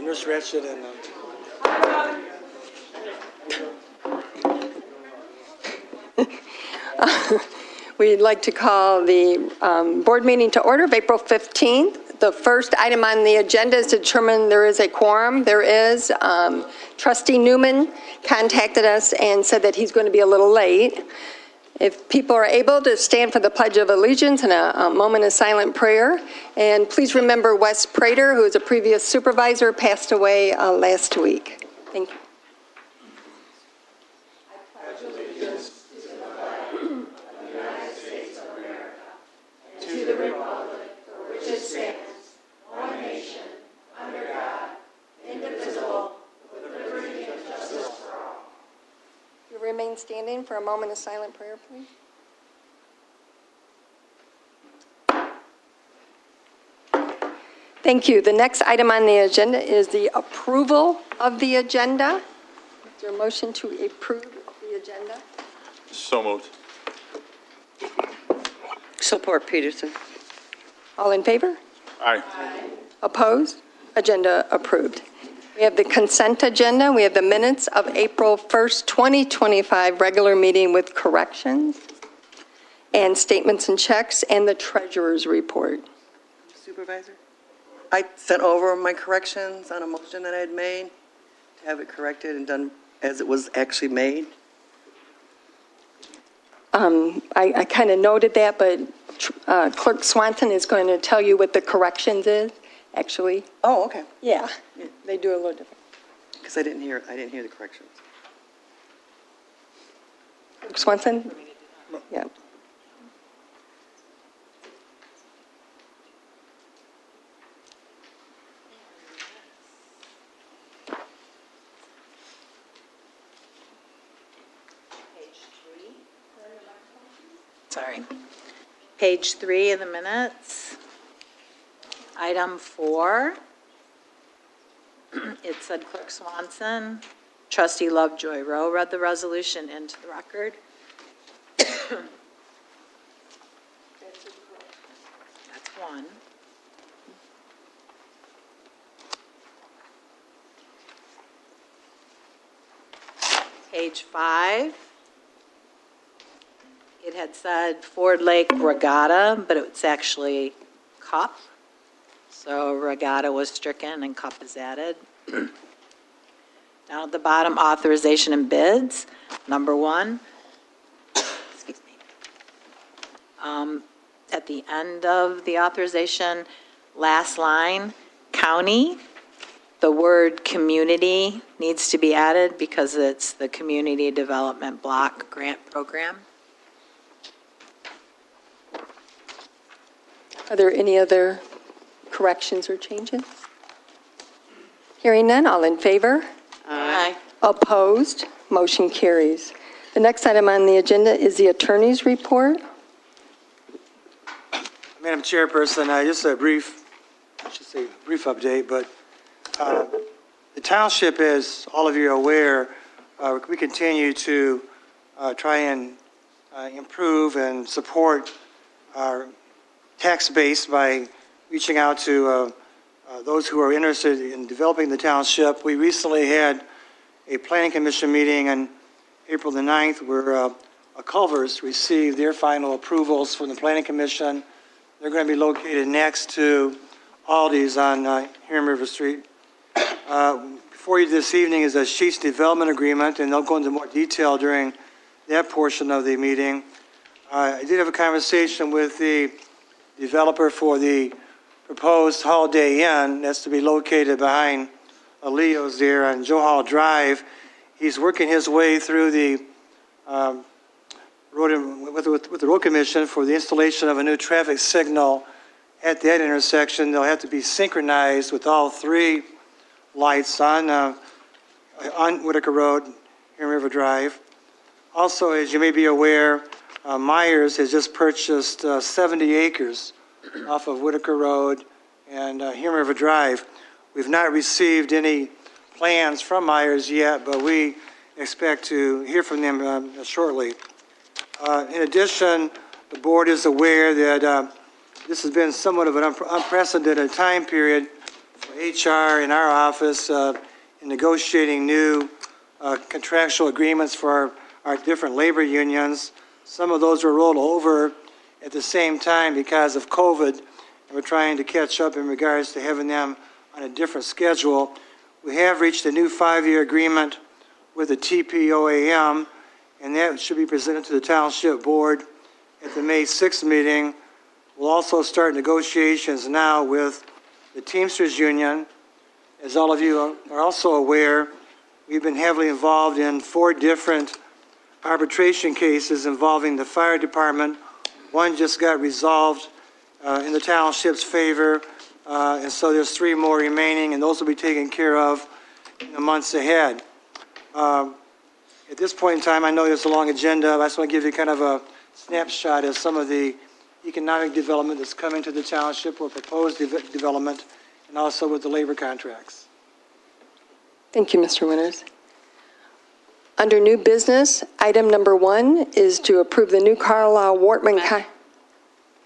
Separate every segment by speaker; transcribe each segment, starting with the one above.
Speaker 1: Nurse Ratchet and
Speaker 2: we'd like to call the board meeting to order of April 15th. The first item on the agenda is to determine there is a quorum. There is. Trustee Newman contacted us and said that he's going to be a little late. If people are able to stand for the Pledge of Allegiance and a moment of silent prayer. And please remember Wes Prater, who is a previous supervisor, passed away last week. Thank you. Remain standing for a moment of silent prayer, please. Thank you. The next item on the agenda is the approval of the agenda. Is there a motion to approve the agenda?
Speaker 3: So moved.
Speaker 4: Support Peterson.
Speaker 2: All in favor?
Speaker 3: Aye.
Speaker 2: Opposed? Agenda approved. We have the consent agenda. We have the minutes of April 1st, 2025 regular meeting with corrections and statements and checks and the treasurer's report.
Speaker 4: Supervisor? I sent over my corrections on a motion that I had made to have it corrected and done as it was actually made.
Speaker 2: I kind of noted that, but Clerk Swanson is going to tell you what the corrections is, actually.
Speaker 4: Oh, okay.
Speaker 2: Yeah, they do a little different.
Speaker 4: Because I didn't hear the corrections.
Speaker 2: Clerk Swanson? Yeah.
Speaker 5: Sorry. Page 3 of the minutes. Item 4. It said Clerk Swanson, Trustee Lovejoy Rowe read the resolution into the record. That's one. Page 5. It had said Ford Lake Regatta, but it's actually Cup. So Regatta was stricken and Cup is added. Down at the bottom, authorization and bids, number 1. Excuse me. At the end of the authorization, last line, county, the word community needs to be added because it's the Community Development Block Grant Program.
Speaker 2: Are there any other corrections or changes? Hearing none, all in favor?
Speaker 5: Aye.
Speaker 2: Opposed? Motion carries. The next item on the agenda is the attorney's report.
Speaker 1: Madam Chairperson, just a brief update, but the township, as all of you are aware, we continue to try and improve and support our tax base by reaching out to those who are interested in developing the township. We recently had a planning commission meeting on April the 9th where Culvers received their final approvals from the planning commission. They're going to be located next to Aldi's on Huron River Street. Before you this evening is a Sheets Development Agreement, and they'll go into more detail during that portion of the meeting. I did have a conversation with the developer for the proposed Holiday Inn that's to be located behind Leo's there on Joe Hall Drive. He's working his way through the road with the road commission for the installation of a new traffic signal at that intersection. They'll have to be synchronized with all 3 lights on Whitaker Road, Huron River Drive. Also, as you may be aware, Myers has just purchased 70 acres off of Whitaker Road and Huron River Drive. We've not received any plans from Myers yet, but we expect to hear from them shortly. In addition, the board is aware that this has been somewhat of an unprecedented time period HR in our office in negotiating new contractual agreements for our different labor unions. Some of those were rolled over at the same time because of COVID, and we're trying to catch up in regards to having them on a different schedule. We have reached a new 5-year agreement with the TPOAM, and that should be presented to the Township Board at the May 6th meeting. We'll also start negotiations now with the Teamsters Union. As all of you are also aware, we've been heavily involved in 4 different arbitration cases involving the fire department. One just got resolved in the township's favor, and so there's 3 more remaining, and those will be taken care of in the months ahead. At this point in time, I know there's a long agenda. I just want to give you kind of a snapshot of some of the economic development that's coming to the township or proposed development, and also with the labor contracts.
Speaker 2: Thank you, Mr. Winters. Under new business, item number 1 is to approve the new Carlisle Wortman.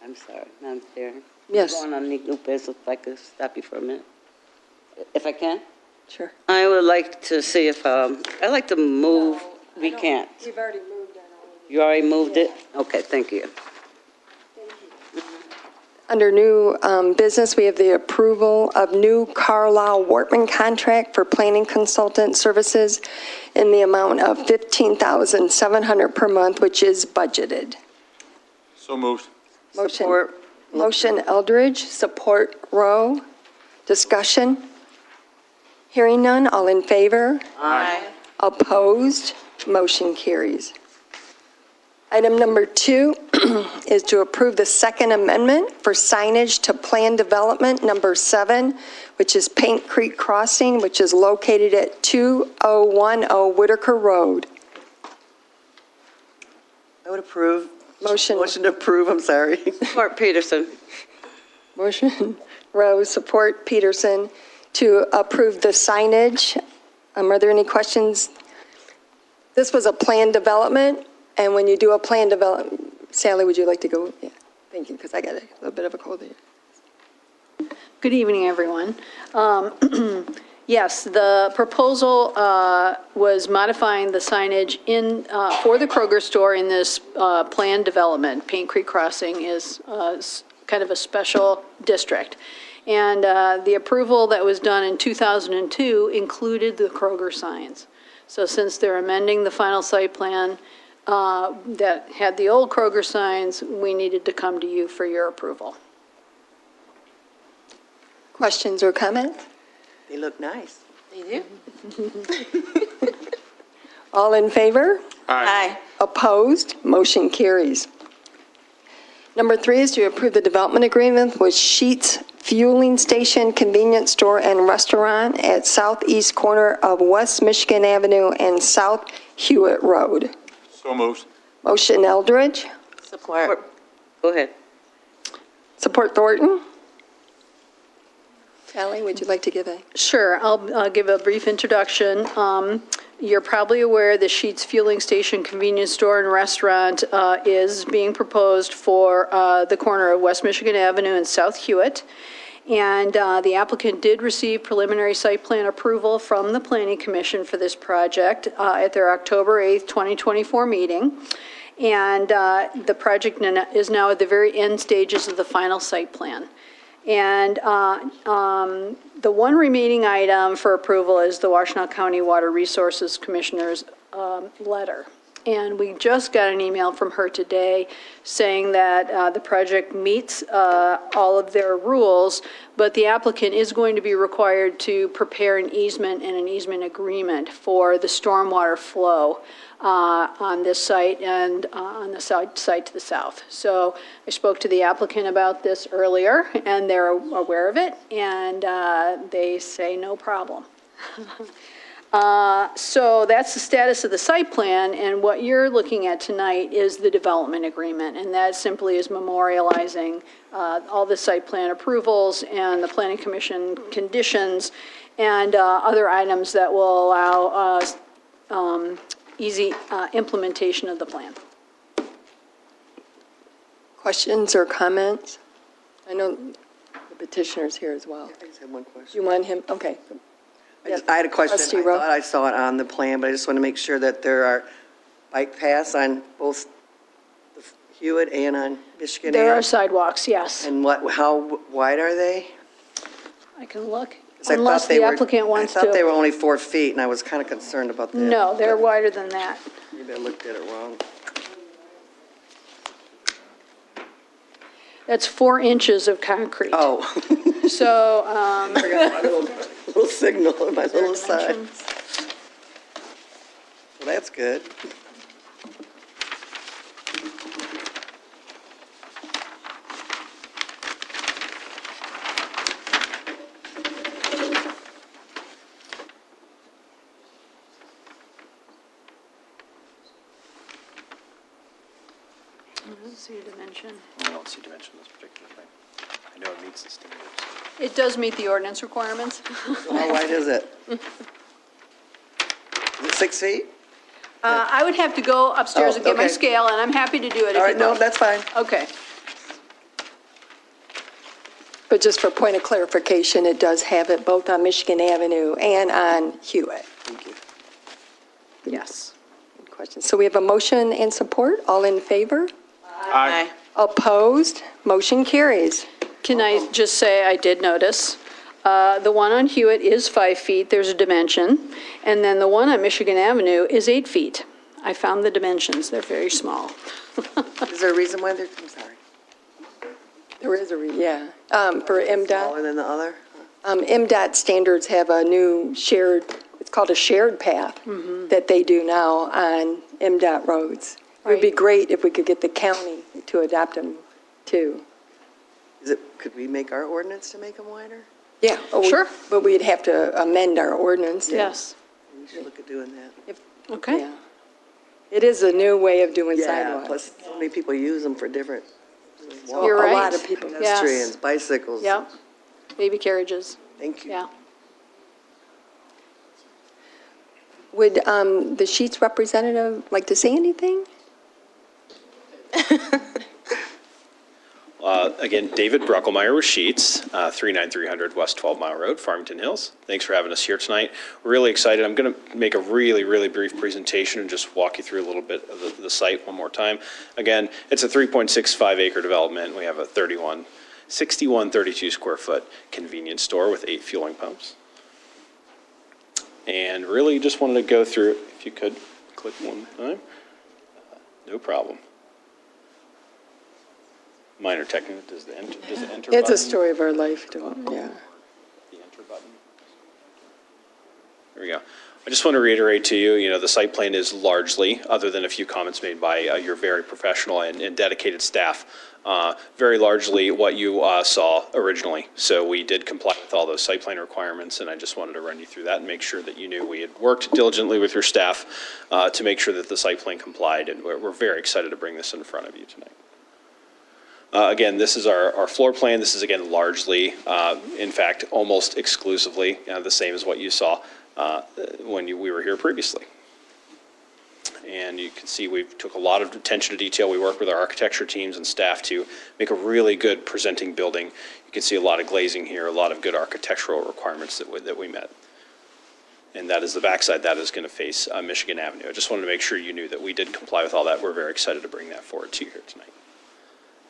Speaker 3: I'm sorry, Madam Chair.
Speaker 2: Yes.
Speaker 3: Going on new business, if I could stop you for a minute. If I can?
Speaker 2: Sure.
Speaker 3: I would like to see if, I'd like to move, we can't.
Speaker 2: We've already moved on.
Speaker 3: You already moved it? Okay, thank you.
Speaker 2: Under new business, we have the approval of new Carlisle Wortman contract for planning consultant services in the amount of $15,700 per month, which is budgeted.
Speaker 6: So moved.
Speaker 2: Motion Eldridge, support Rowe. Discussion? Hearing none, all in favor?
Speaker 5: Aye.
Speaker 2: Opposed? Motion carries. Item number 2 is to approve the second amendment for signage to Plan Development Number 7, which is Paint Creek Crossing, which is located at 2010 Whitaker Road.
Speaker 4: I would approve.
Speaker 2: Motion
Speaker 4: Motion to approve, I'm sorry.
Speaker 3: Support Peterson.
Speaker 2: Motion Rowe, support Peterson, to approve the signage. Are there any questions? This was a plan development, and when you do a plan development, Sally, would you like to go? Yeah, thank you, because I got a little bit of a cold here.
Speaker 7: Good evening, everyone. Yes, the proposal was modifying the signage for the Kroger store in this planned development. Paint Creek Crossing is kind of a special district. And the approval that was done in 2002 included the Kroger signs. So since they're amending the final site plan that had the old Kroger signs, we needed to come to you for your approval.
Speaker 2: Questions or comments?
Speaker 4: They look nice.
Speaker 5: They do?
Speaker 2: All in favor?
Speaker 5: Aye.
Speaker 2: Opposed? Motion carries. Number 3 is to approve the development agreement with Sheetz Fueling Station, Convenience Store, and Restaurant at southeast corner of West Michigan Avenue and South Hewitt Road.
Speaker 6: So moved.
Speaker 2: Motion Eldridge.
Speaker 5: Support.
Speaker 3: Go ahead.
Speaker 2: Support Thornton. Sally, would you like to give a?
Speaker 7: Sure, I'll give a brief introduction. You're probably aware the Sheetz Fueling Station Convenience Store and Restaurant is being proposed for the corner of West Michigan Avenue and South Hewitt. And the applicant did receive preliminary site plan approval from the Planning Commission for this project at their October 8th, 2024 meeting. And the project is now at the very end stages of the final site plan. And the one remaining item for approval is the Washtenaw County Water Resources Commissioner's letter. And we just got an email from her today saying that the project meets all of their rules, but the applicant is going to be required to prepare an easement and an easement agreement for the stormwater flow on this site and on the site to the south. So I spoke to the applicant about this earlier, and they're aware of it, and they say no problem. So that's the status of the site plan, and what you're looking at tonight is the development agreement, and that simply is memorializing all the site plan approvals and the Planning Commission conditions and other items that will allow easy implementation of the plan.
Speaker 2: Questions or comments? I know the petitioner's here as well.
Speaker 4: I just had one question.
Speaker 2: You want him, okay.
Speaker 4: I had a question.
Speaker 2: Trustee
Speaker 4: I
Speaker 2: Rowe?
Speaker 4: thought I saw it on the plan, but I just want to make sure that there are bike paths on both the Hewitt and on Michigan
Speaker 7: There are
Speaker 4: Ave.
Speaker 7: sidewalks, yes.
Speaker 4: And how wide are they?
Speaker 7: I can look,
Speaker 4: 'Cause I
Speaker 7: unless
Speaker 4: thought they
Speaker 7: the
Speaker 4: were-
Speaker 7: applicant wants
Speaker 4: I thought they were
Speaker 7: to.
Speaker 4: only 4 feet, and I was kind of concerned about that.
Speaker 7: No, they're wider than that.
Speaker 4: Maybe I looked at it wrong.
Speaker 7: That's 4 inches of concrete.
Speaker 4: Oh,
Speaker 7: So,
Speaker 4: I forgot my little signal on my little sign.
Speaker 7: dimensions.
Speaker 4: Well, that's good.
Speaker 7: I don't see a dimension.
Speaker 8: I don't see dimension in this particular thing. I know it meets the standards.
Speaker 7: It does meet the ordinance requirements.
Speaker 4: So how wide is it? Is it 6 feet?
Speaker 7: I would have to go upstairs
Speaker 4: Oh,
Speaker 7: and get my
Speaker 4: okay.
Speaker 7: scale, and I'm happy to do it if
Speaker 4: All right,
Speaker 7: you'd
Speaker 4: no,
Speaker 7: like.
Speaker 4: that's fine.
Speaker 7: Okay.
Speaker 2: But just for point of clarification, it does have it both on Michigan Avenue and on Hewitt.
Speaker 4: Thank you.
Speaker 7: Yes.
Speaker 2: Good question. So we have a motion and support. All in favor?
Speaker 6: Aye.
Speaker 2: Opposed? Motion carries.
Speaker 7: Can I just say, I did notice, the one on Hewitt is 5 feet, there's a dimension, and then the one on Michigan Avenue is 8 feet. I found the dimensions, they're very small.
Speaker 4: Is there a reason why they're, I'm sorry,
Speaker 2: There is yeah. For MDOT.
Speaker 4: smaller than the other?
Speaker 2: MDOT standards have a new shared, it's called a shared path that they do now on MDOT roads. It would be
Speaker 7: Right.
Speaker 2: great if we could get the county to adopt them too.
Speaker 4: Could we make our ordinance to make them wider?
Speaker 2: Yeah.
Speaker 7: Sure.
Speaker 2: But we'd have to amend our ordinance.
Speaker 7: Yes.
Speaker 4: We should look at doing that.
Speaker 7: Okay.
Speaker 2: Yeah. It is a new way of doing
Speaker 4: Yeah,
Speaker 2: sidewalks.
Speaker 4: plus so many people use them for different.
Speaker 7: You're
Speaker 2: A
Speaker 7: right.
Speaker 2: lot of people.
Speaker 7: Yes.
Speaker 4: Pedestrians, bicycles.
Speaker 7: Yep. Baby carriages,
Speaker 4: Thank you.
Speaker 7: yeah.
Speaker 2: Would the Sheets representative like to say anything?
Speaker 8: Again, David Bruckelmeyer with Sheets, 39300 West 12 Mile Road, Farmington Hills. Thanks for having us here tonight. We're really excited. I'm going to make a really, really brief presentation and just walk you through a little bit of the site one more time. Again, it's a 3.65 acre development. We have a 6132 square foot convenience store with 8 fueling pumps. And really just wanted to go through, if you could, click one time. No problem. Minor technical, does the enter button?
Speaker 2: It's a story of our life, don't it? Yeah.
Speaker 8: The enter button. There we go. I just want to reiterate to you, the site plan is largely, other than a few comments made by your very professional and dedicated staff, very largely what you saw originally. So we did comply with all those site plan requirements, and I just wanted to run you through that and make sure that you knew we had worked diligently with your staff to make sure that the site plan complied, and we're very excited to bring this in front of you tonight. Again, this is our floor plan. This is, again, largely, in fact, almost exclusively the same as what you saw when we were here previously. And you can see we took a lot of attention to detail. We worked with our architecture teams and staff to make a really good presenting building. You can see a lot of glazing here, a lot of good architectural requirements that we met. And that is the backside that is going to face Michigan Avenue. I just wanted to make sure you knew that we did comply with all that. We're very excited to bring that forward to you here tonight.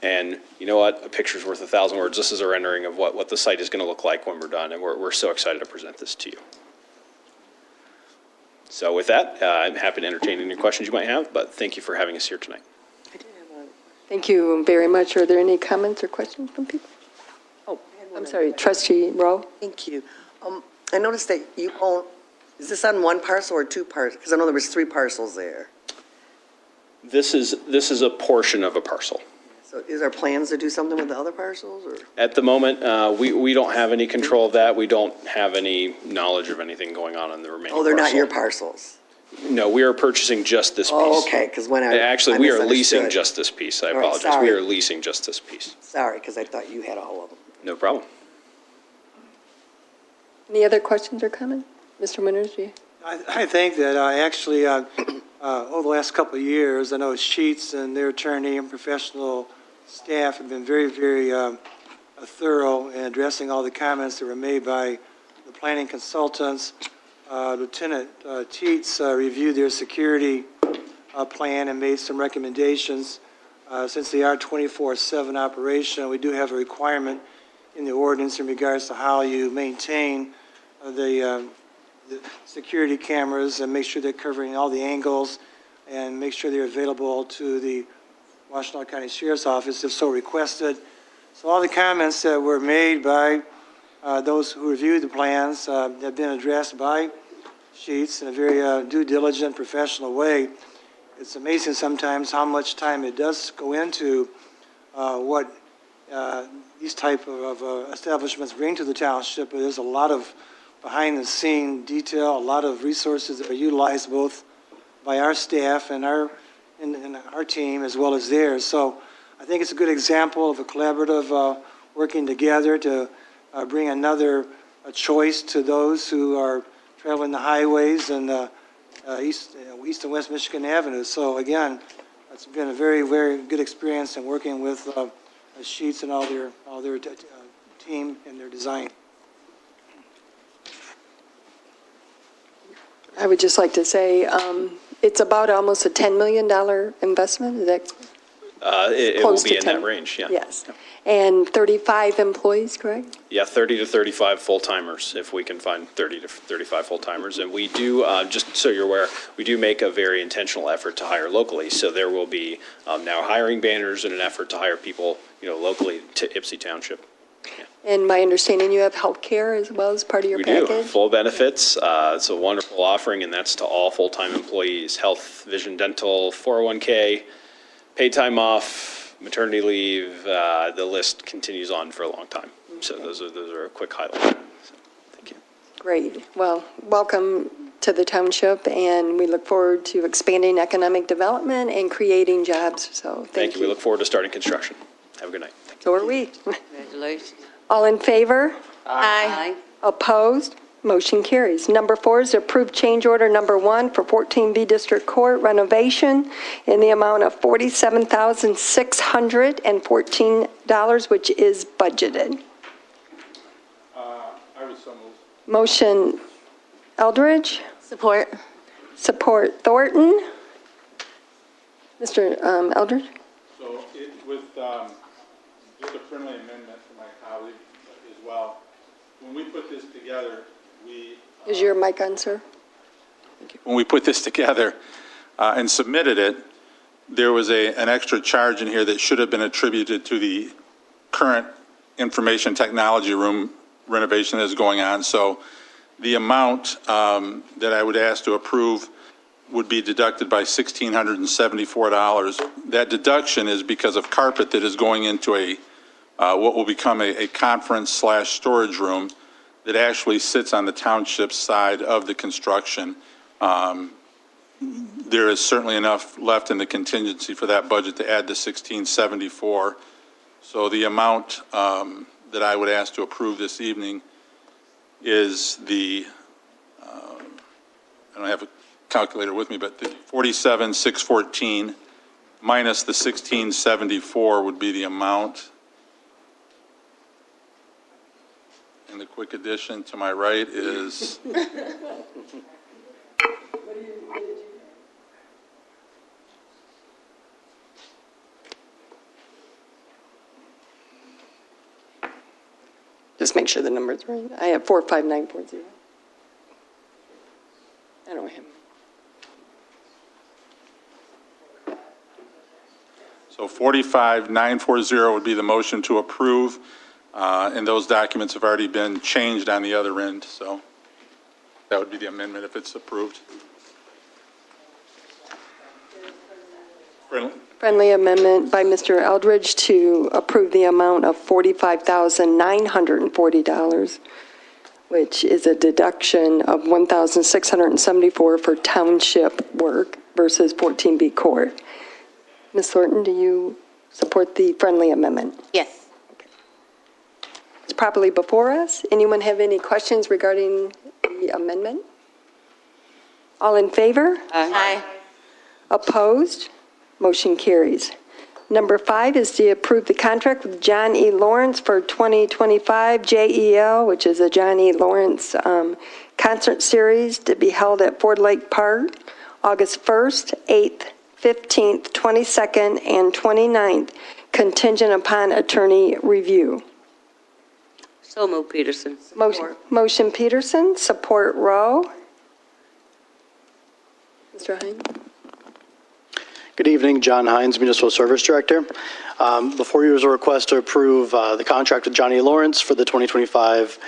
Speaker 8: And you know what? A picture's worth 1,000 words. This is a rendering of what the site is going to look like when we're done, and we're so excited to present this to you. So with that, I'm happy to entertain any questions you might have, but thank you for having us here tonight.
Speaker 4: I did have a,
Speaker 2: Thank you very much. Are there any comments or questions from people? Oh, I'm sorry, Trustee Rowe?
Speaker 4: thank you. I noticed that you own, is this on one parcel or 2 parcels? Because I know there was 3 parcels there.
Speaker 8: This is a portion of a parcel.
Speaker 4: So is there plans to do something with the other parcels, or?
Speaker 8: At the moment, we don't have any control of that. We don't have any knowledge of anything going on in the remaining
Speaker 4: Oh, they're not
Speaker 8: parcel.
Speaker 4: your parcels?
Speaker 8: No, we are purchasing just this piece.
Speaker 4: Oh, okay, because when I
Speaker 8: Actually,
Speaker 4: I
Speaker 8: we are leasing
Speaker 4: misunderstood.
Speaker 8: just this piece. I
Speaker 4: All right,
Speaker 8: apologize. We
Speaker 4: sorry.
Speaker 8: are leasing just this piece.
Speaker 4: Sorry, because I thought you had all of them.
Speaker 8: No problem.
Speaker 2: Any other questions or comments? Mr. Winters, you?
Speaker 1: I think that actually, over the last couple of years, I know Sheets and their attorney and professional staff have been very, very thorough in addressing all the comments that were made by the planning consultants. Lieutenant Teets reviewed their security plan and made some recommendations. Since they are 24/7 operation, we do have a requirement in the ordinance in regards to how you maintain the security cameras and make sure they're covering all the angles and make sure they're available to the Washtenaw County Sheriff's Office if so requested. So all the comments that were made by those who reviewed the plans have been addressed by Sheets in a very due diligent, professional way. It's amazing sometimes how much time it does go into what these type of establishments bring to the township. But there's a lot of behind-the-scene detail, a lot of resources that are utilized both by our staff and our team as well as theirs. So I think it's a good example of a collaborative working together to bring another choice to those who are traveling the highways and East and West Michigan Avenue. So again, it's been a very, very good experience in working with Sheets and all their team and their design.
Speaker 2: I would just like to say, it's about almost a $10 million investment, is that?
Speaker 8: It will
Speaker 2: Close
Speaker 8: be
Speaker 2: to
Speaker 8: in
Speaker 2: 10.
Speaker 8: that range, yeah.
Speaker 2: Yes. And 35 employees, correct?
Speaker 8: Yeah, 30 to 35 full-timers, if we can find 30 to 35 full-timers. And we do, just so you're aware, we do make a very intentional effort to hire locally. So there will be now hiring banners in an effort to hire people, locally to Ypsi Township.
Speaker 2: And my understanding, you have health care as well as part of your
Speaker 8: We
Speaker 2: package?
Speaker 8: do, full benefits. It's a wonderful offering, and that's to all full-time employees. Health, vision, dental, 401k, paid time off, maternity leave, the list continues on for a long time. So those are a quick highlight. So, thank you.
Speaker 2: Great. Well, welcome to the township, and we look forward to expanding economic development and creating jobs. So
Speaker 8: Thank you. We look forward to starting construction. Have a good night. Thank you.
Speaker 2: So are we.
Speaker 3: Congratulations.
Speaker 2: All in favor?
Speaker 3: Aye.
Speaker 2: Opposed? Motion carries. Number 4 is approved change order number 1 for 14B District Court renovation in the amount of $47,614, which is budgeted.
Speaker 6: I would so move.
Speaker 2: Motion Eldridge,
Speaker 3: Support.
Speaker 2: support Thornton. Mr. Eldridge?
Speaker 6: So with just a friendly amendment from my colleague as well, when we put this together,
Speaker 2: Is your mic on, sir?
Speaker 6: when we put this together and submitted it, there was an extra charge in here that should have been attributed to the current information technology room renovation that is going on. So the amount that I would ask to approve would be deducted by $1,674. That deduction is because of carpet that is going into what will become a conference/storage room that actually sits on the township side of the construction. There is certainly enough left in the contingency for that budget to add the $1,674. So the amount that I would ask to approve this evening is I don't have a calculator with me, but the $47,614 minus the $1,674 would be the amount. And the quick addition to my right is
Speaker 2: Just make sure the number's right. I have 45940. I don't have.
Speaker 6: So 45,940 would be the motion to approve, and those documents have already been changed on the other end, so that would be the amendment if it's approved.
Speaker 2: Friendly amendment by Mr. Eldridge to approve the amount of $45,940, which is a deduction of $1,674 for township work versus 14B court. Ms. Thornton, do you support the friendly amendment?
Speaker 3: Yes.
Speaker 2: It's properly before us. Anyone have any questions regarding the amendment? All in favor?
Speaker 3: Aye.
Speaker 2: Opposed? Motion carries. Number 5 is to approve the contract with John E. Lawrence for 2025 JEL, which is a John E. Lawrence concert series to be held at Ford Lake Park, August 1st, 8th, 15th, 22nd, and 29th, contingent upon attorney review.
Speaker 3: So moved, Peterson.
Speaker 2: Motion Peterson, support Rowe. Mr. Hines?
Speaker 9: Good evening, John Hines, Municipal Service Director. Before you is a request to approve the contract with Johnny Lawrence for the 2025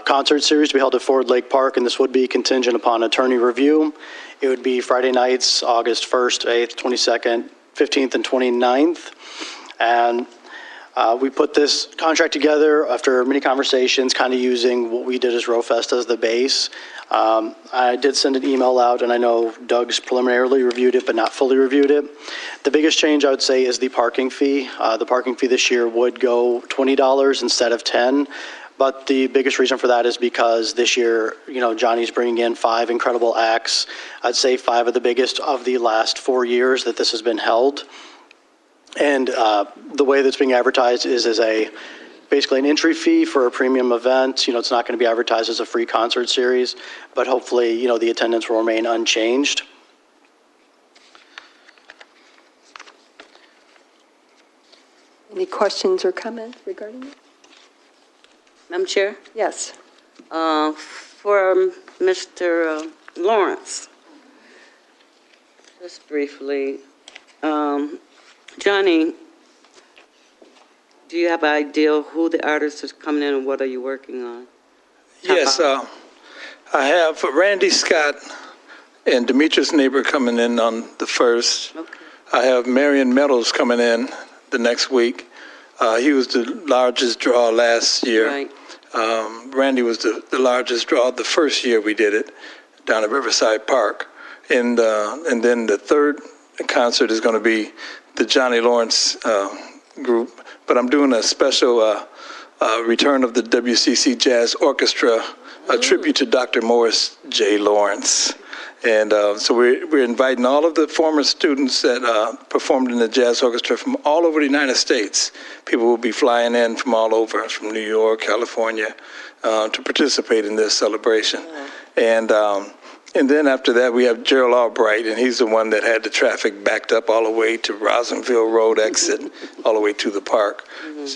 Speaker 9: concert series to be held at Ford Lake Park, and this would be contingent upon attorney review. It would be Friday nights, August 1st, 8th, 22nd, 15th, and 29th. And we put this contract together after many conversations, kind of using what we did as RoFest as the base. I did send an email out, and I know Doug's preliminarily reviewed it, but not fully reviewed it. The biggest change, I would say, is the parking fee. The parking fee this year would go $20 instead of $10. But the biggest reason for that is because this year, Johnny's bringing in 5 incredible acts. I'd say 5 of the biggest of the last 4 years that this has been held. And the way that's being advertised is as basically an entry fee for a premium event. It's not going to be advertised as a free concert series, but hopefully, the attendance will remain unchanged.
Speaker 2: Any questions or comments regarding it?
Speaker 3: Madam Chair,
Speaker 2: Yes.
Speaker 3: for Mr. Lawrence, just briefly, Johnny, do you have an idea who the artist is coming in and what are you working on?
Speaker 10: Yes, I have Randy Scott and Demetrius Neighbor coming in on the 1st.
Speaker 3: Okay.
Speaker 10: I have Marion Meadows coming in the next week. He was the largest draw last year.
Speaker 3: Right.
Speaker 10: Randy was the largest draw the first year we did it down at Riverside Park. And then the third concert is going to be the Johnny Lawrence group. But I'm doing a special return of the WCC Jazz Orchestra, a tribute to Dr. Morris J. Lawrence. And so we're inviting all of the former students that performed in the jazz orchestra from all over the United States. People will be flying in from all over, from New York, California, to participate in this celebration. And then after that, we have Gerald Albright, and he's the one that had the traffic backed up all the way to Rosenville Road exit, all the way to the park.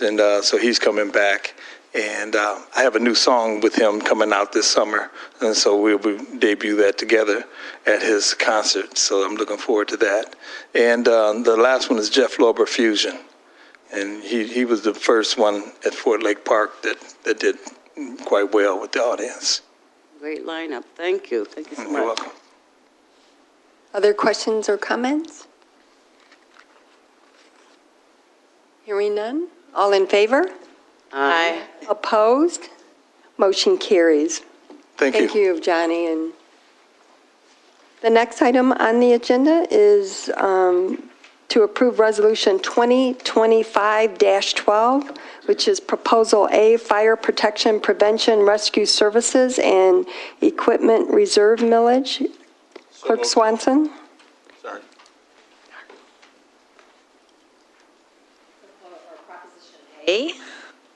Speaker 10: And so he's coming back. And I have a new song with him coming out this summer, and so we'll debut that together at his concert. So I'm looking forward to that. And the last one is Jeff Lober Fusion, and he was the first one at Fort Lake Park that did quite well with the audience.
Speaker 3: Great lineup. Thank you. Thank you so much.
Speaker 10: You're welcome.
Speaker 2: Other questions or comments? Hearing none. All in favor?
Speaker 3: Aye.
Speaker 2: Opposed? Motion carries.
Speaker 10: Thank you.
Speaker 2: Thank you, Johnny. And the next item on the agenda is to approve Resolution 2025-12, which is Proposal A, Fire Protection Prevention Rescue Services and Equipment Reserve Millage. Clerk Swanson?
Speaker 6: Sorry.
Speaker 5: A,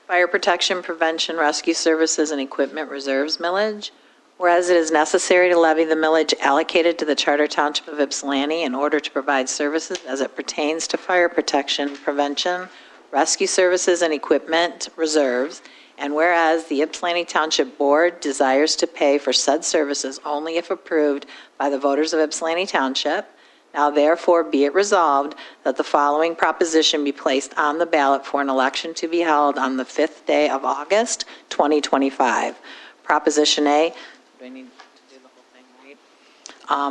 Speaker 5: Fire Protection, Prevention, Rescue Services, and Equipment Reserves millage. Whereas it is necessary to levy the millage allocated to the Charter Township of Ypsilanti in order to provide services as it pertains to fire protection, prevention, rescue services, and equipment reserves. And whereas the Ypsilanti Township Board desires to pay for said services only if approved by the voters of Ypsilanti Township, now therefore be it resolved that the following proposition be placed on the ballot for an election to be held on the 5th day of August, 2025. Proposition A, do I need to do the whole thing, right?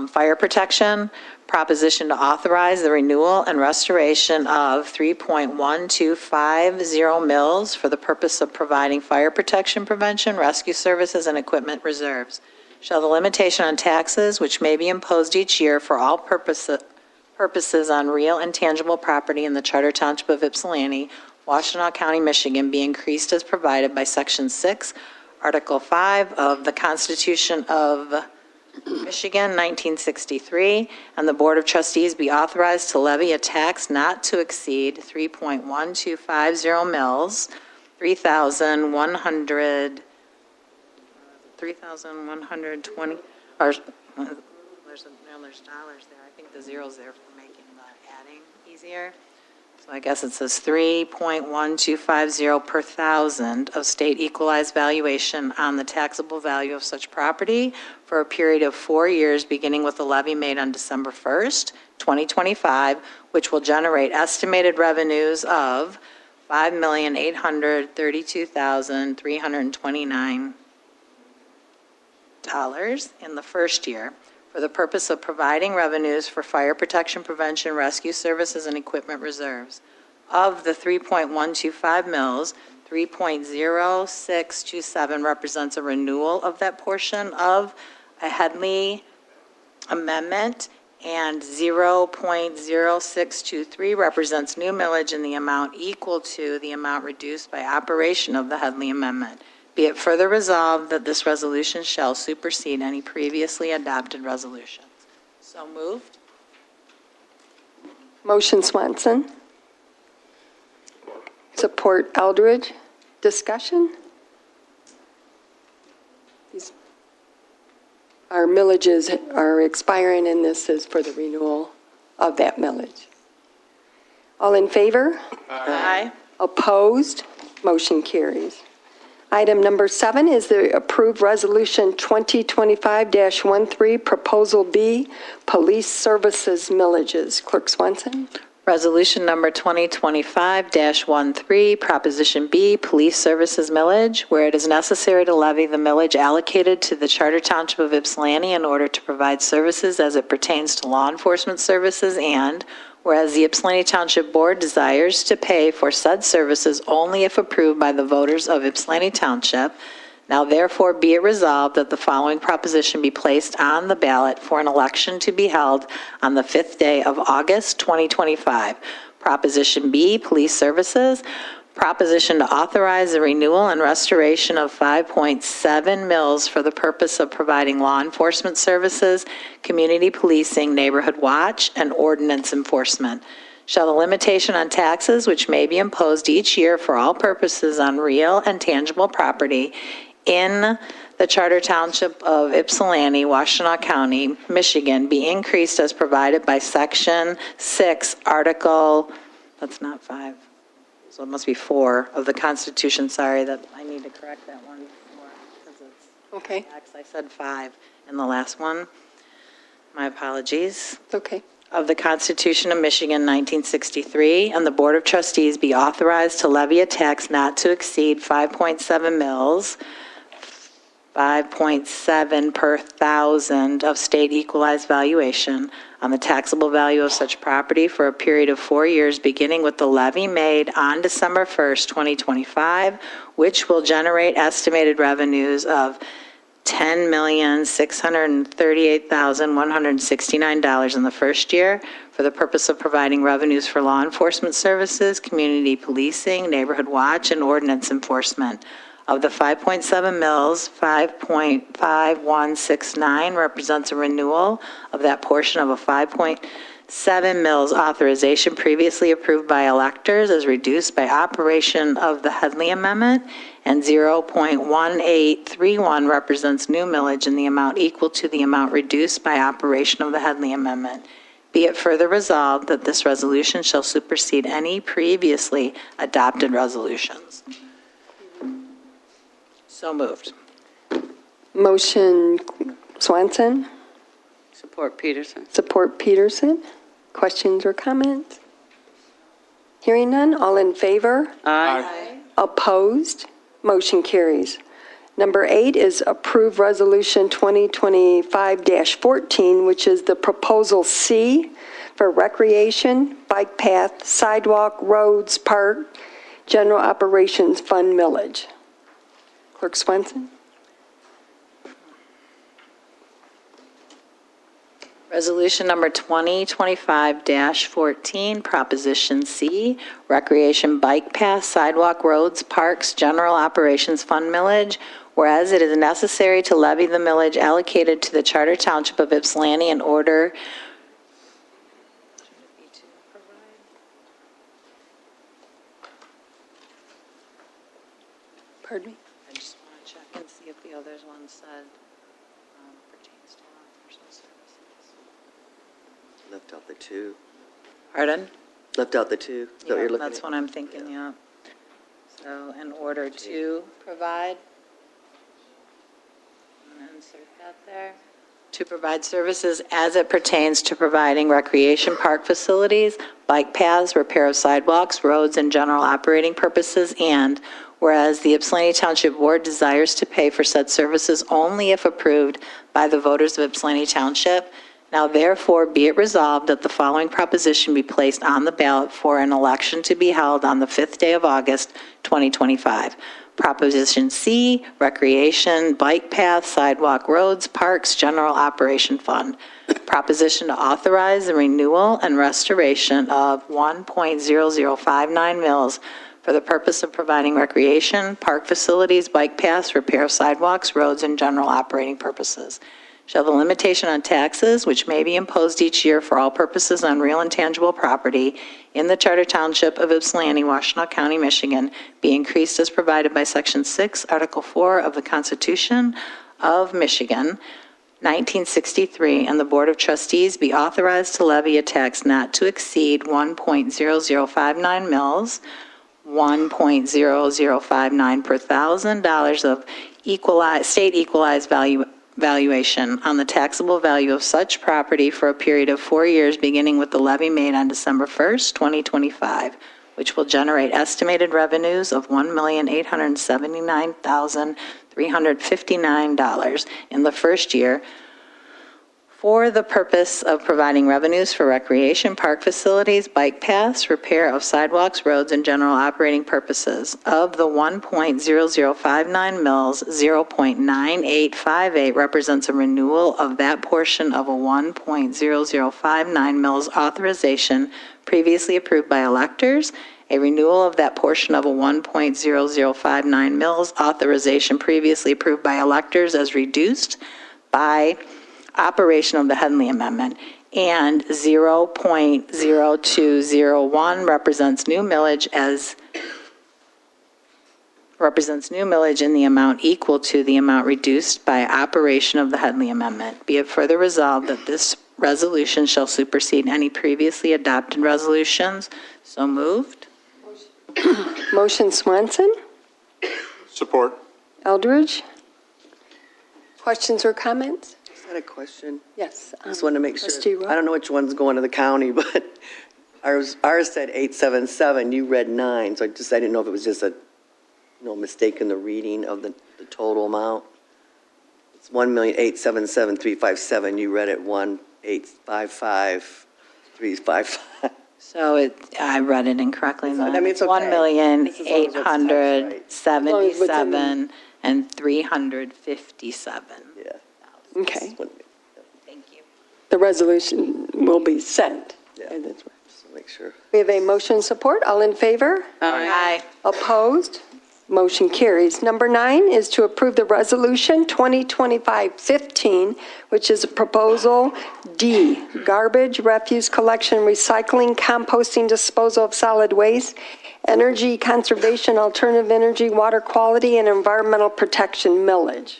Speaker 5: Fire protection, proposition to authorize the renewal and restoration of 3.1250 mills for the purpose of providing fire protection, prevention, rescue services, and equipment reserves. Shall the limitation on taxes, which may be imposed each year for all purposes on real and tangible property in the Charter Township of Ypsilanti, Washtenaw County, Michigan, be increased as provided by Section 6, Article 5 of the Constitution of Michigan, 1963, and the Board of Trustees be authorized to levy a tax not to exceed 3.1250 mils, 3,120, or, there's dollars there. I think the zero's there for making the adding easier. So I guess it says 3.1250 per thousand of state equalized valuation on the taxable value of such property for a period of 4 years, beginning with the levy made on December 1st, 2025, which will generate estimated revenues of $5,832,329 in the first year, for the purpose of providing revenues for fire protection, prevention, rescue services, and equipment reserves. Of the 3.125 mils, 3.0627 represents a renewal of that portion of a Headley amendment, and 0.0623 represents new millage in the amount equal to the amount reduced by operation of the Headley amendment. Be it further resolved that this resolution shall supersede any previously adopted resolutions. So moved.
Speaker 2: Motion Swanson. Support Eldridge. Discussion? Our millages are expiring, and this is for the renewal of that millage. All in favor?
Speaker 5: Aye.
Speaker 2: Opposed? Motion carries. Item number 7 is the approved resolution 2025-13, Proposal B, Police Services Millages. Clerk Swanson.
Speaker 5: Resolution number 2025-13, Proposition B, Police Services Millage, where it is necessary to levy the millage allocated to the Charter Township of Ypsilanti in order to provide services as it pertains to law enforcement services, and whereas the Ypsilanti Township Board desires to pay for said services only if approved by the voters of Ypsilanti Township, now therefore be it resolved that the following proposition be placed on the ballot for an election to be held on the 5th day of August 2025. Proposition B, Police Services. Proposition to authorize the renewal and restoration of 5.7 mils for the purpose of providing law enforcement services, community policing, neighborhood watch, and ordinance enforcement. Shall the limitation on taxes which may be imposed each year for all purposes on real and tangible property in the Charter Township of Ypsilanti, Washtenaw County, Michigan, be increased as provided by Section 6, Article, that's not 5, so it must be 4 of the Constitution. Sorry, that I need to correct that one because it's
Speaker 2: Okay.
Speaker 5: I said 5 in the last one. My apologies.
Speaker 2: Okay.
Speaker 5: Of the Constitution of Michigan, 1963, and the Board of Trustees be authorized to levy a tax not to exceed 5.7 mils, 5.7 per thousand of state equalized valuation on the taxable value of such property for a period of 4 years, beginning with the levy made on December 1st, 2025, which will generate estimated revenues of $10,638,169 in the first year for the purpose of providing revenues for law enforcement services, community policing, neighborhood watch, and ordinance enforcement. Of the 5.7 mils, 5.5169 represents a renewal of that portion of a 5.7 mils authorization previously approved by electors as reduced by operation of the Headley Amendment, and 0.1831 represents new millage in the amount equal to the amount reduced by operation of the Headley Amendment. Be it further resolved that this resolution shall supersede any previously adopted resolutions. So moved.
Speaker 2: Motion Swanson.
Speaker 3: Support Peterson.
Speaker 2: Support Peterson. Questions or comments? Hearing none, all in favor?
Speaker 3: Aye.
Speaker 2: Opposed? Motion carries. Number 8 is approve resolution 2025-14, which is the proposal C for recreation, bike path, sidewalk, roads, park, general operations fund millage. Clerk Swenson.
Speaker 5: Resolution number 2025-14, Proposition C, Recreation Bike Path, Sidewalk, Roads, Parks, General Operations Fund Millage, Whereas it is necessary to levy the millage allocated to the Charter Township of Ypsilanti in order
Speaker 2: Pardon me?
Speaker 5: I just want to check and see if the others one said pertains to law enforcement services.
Speaker 4: Left out the two.
Speaker 5: Pardon?
Speaker 4: Left out the two. Is that what
Speaker 5: Yeah,
Speaker 4: you're looking
Speaker 5: that's
Speaker 4: at?
Speaker 5: what I'm thinking, yeah. So in order to provide, I'm going to insert that there, to provide services as it pertains to providing recreation park facilities, bike paths, repair of sidewalks, roads, and general operating purposes, and whereas the Ypsilanti Township Board desires to pay for said services only if approved by the voters of Ypsilanti Township, now therefore be it resolved that the following proposition be placed on the ballot for an election to be held on the 5th day of August, 2025. Proposition C, recreation, bike paths, sidewalk, roads, parks, general operation fund. Proposition to authorize the renewal and restoration of 1.0059 mills for the purpose of providing recreation, park facilities, bike paths, repair of sidewalks, roads, and general operating purposes. Shall the limitation on taxes, which may be imposed each year for all purposes on real and tangible property in the Charter Township of Ypsilanti, Washtenaw County, Michigan, be increased as provided by Section 6, Article 4 of the Constitution of Michigan, 1963, and the Board of Trustees be authorized to levy a tax not to exceed 1.0059 mils, 1.0059 per $1,000 of state equalized valuation on the taxable value of such property for a period of 4 years beginning with the levy made on December 1st, 2025, which will generate estimated revenues of $1,879,359 in the first year for the purpose of providing revenues for recreation, park facilities, bike paths, repair of sidewalks, roads, and general operating purposes. Of the 1.0059 mils, 0.9858 represents a renewal of that portion of a 1.0059 mils authorization previously approved by electors. A renewal of that portion of a 1.0059 mils authorization previously approved by electors as reduced by operation of the Headley Amendment, and 0.0201 represents new millage in the amount equal to the amount reduced by operation of the Headley Amendment. Be it further resolved that this resolution shall supersede any previously adopted resolutions. So moved.
Speaker 2: Motion Swanson,
Speaker 6: Support.
Speaker 2: Eldridge. Questions or comments?
Speaker 4: Is that a question?
Speaker 2: Yes.
Speaker 4: Just wanted to make
Speaker 2: Trustee
Speaker 4: sure.
Speaker 2: Rowe?
Speaker 4: I don't know which one's going to the county, but ours said 877, you read 9, so I didn't know if it was just a mistake in the reading of the total amount. It's 1,877,357, you read it 1,855,355.
Speaker 5: So I read it incorrectly then.
Speaker 4: I mean, it's okay.
Speaker 5: 1,877,357 and 357.
Speaker 4: Yeah.
Speaker 2: Okay.
Speaker 4: Just wanted to
Speaker 5: Thank you.
Speaker 2: The resolution will be sent.
Speaker 4: Yeah.
Speaker 2: And that's right.
Speaker 4: make sure.
Speaker 2: We have a motion and support. All in favor?
Speaker 5: Aye.
Speaker 2: Opposed? Motion carries. Number 9 is to approve the resolution 2025-15, which is a proposal D, garbage, refuse collection, recycling, composting, disposal of solid waste, energy conservation, alternative energy, water quality, and environmental protection millage.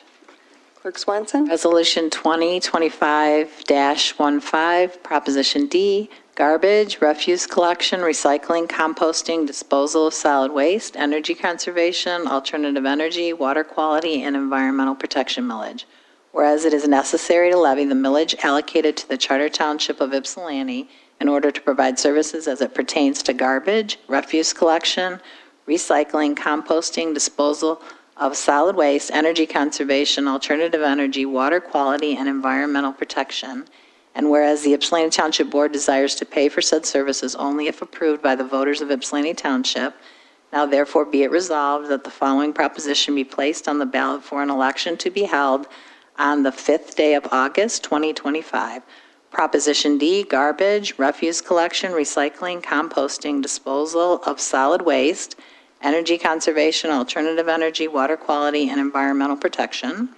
Speaker 2: Clerk Swanson?
Speaker 5: Resolution 2025-15, Proposition D, garbage, refuse collection, recycling, composting, disposal of solid waste, energy conservation, alternative energy, water quality, and environmental protection millage. Whereas it is necessary to levy the millage allocated to the Charter Township of Ypsilanti in order to provide services as it pertains to garbage, refuse collection, recycling, composting, disposal of solid waste, energy conservation, alternative energy, water quality, and environmental protection. And whereas the Ypsilanti Township Board desires to pay for said services only if approved by the voters of Ypsilanti Township, now therefore be it resolved that the following proposition be placed on the ballot for an election to be held on the 5th day of August, 2025. Proposition D, garbage, refuse collection, recycling, composting, disposal of solid waste, energy conservation, alternative energy, water quality, and environmental protection.